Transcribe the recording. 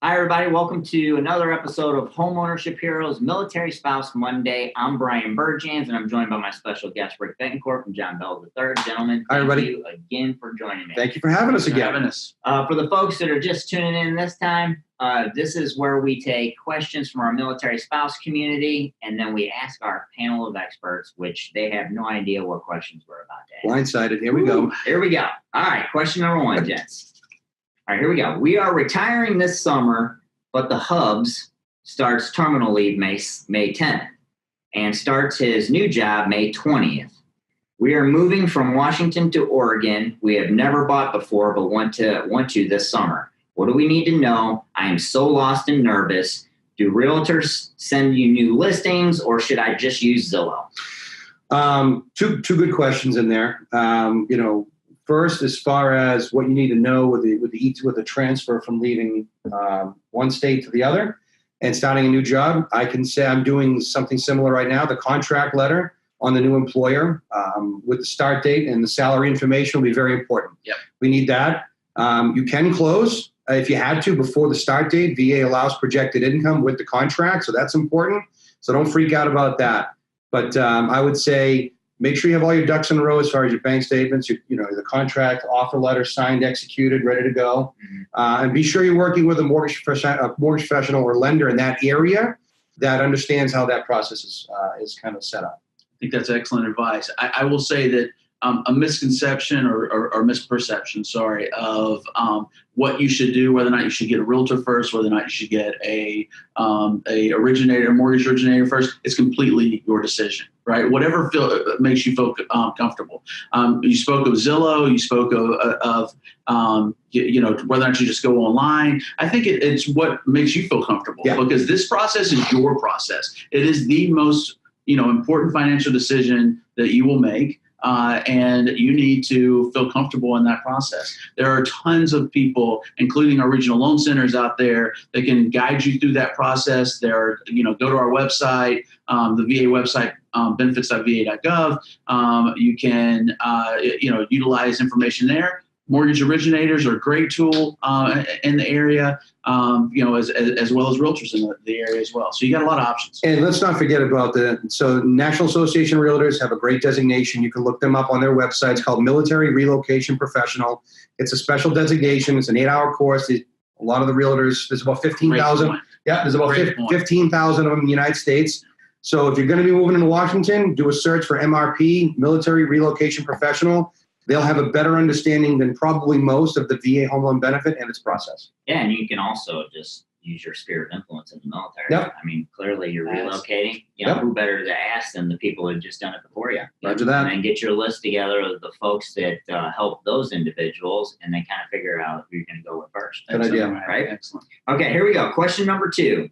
Hi, everybody. Welcome to another episode of Homeownership Heroes Military Spouse Monday. I'm Bryan Bergjans, and I'm joined by my special guest, Rick Bettencourt from John Bell III. Gentlemen, Hi, everybody. Thank you again for joining me. Thank you for having us again. For the folks that are just tuning in this time, this is where we take questions from our military spouse community, and then we ask our panel of experts, which they have no idea what questions we're about to ask. Blindsided. Here we go. Here we go. All right, question number one, gents. All right, here we go. We are retiring this summer, but the hubs starts terminal leave May 10th and starts his new job May 20th. We are moving from Washington to Oregon. We have never bought before, but want to this summer. What do we need to know? I am so lost and nervous. Do realtors send you new listings, or should I just use Zillow? Two good questions in there. First, as far as what you need to know with the transfer from leaving one state to the other and starting a new job, I can say I'm doing something similar right now. The contract letter on the new employer with the start date and the salary information will be very important. Yep. We need that. You can close if you had to before the start date. VA allows projected income with the contract, so that's important. So don't freak out about that. But I would say, make sure you have all your ducks in a row as far as your bank statements, the contract, offer letter signed, executed, ready to go. Mm-hmm. And be sure you're working with a mortgage professional or lender in that area that understands how that process is kind of set up. I think that's excellent advice. I will say that a misconception or misperception, of what you should do, whether or not you should get a realtor first, whether or not you should get a mortgage originator first, it's completely your decision, right? Whatever makes you feel comfortable. You spoke of Zillow. You spoke of whether or not you just go online. I think it's what makes you feel comfortable, because this process is your process. It is the most important financial decision that you will make. And you need to feel comfortable in that process. There are tons of people, including our regional loan centers out there, that can guide you through that process. Go to our website, the VA website, benefits.va.gov. You can, utilize information there. Mortgage originators are a great tool in the area, as well as realtors in the area as well. So you got a lot of options. And let's not forget about so National Association of Realtors have a great designation. You can look them up on their website. It's called Military Relocation Professional. It's a special designation. It's an 8-hour course. A lot of the realtors, there's about 15,000. Yeah, there's about 15,000 of them in the United States. So if you're going to be moving into Washington, do a search for MRP, Military Relocation Professional. They'll have a better understanding than probably most of the VA home loan benefit and its process. Yeah, and you can also just use your sphere of influence in the military. Yep. I mean, clearly you're relocating. Who better to ask than the people who've just done it before you? Roger that. And then get your list together of the folks that help those individuals, and then kind of figure out who you're going to go with first. Good idea. Right? Excellent. Okay, here we go. Question number 2.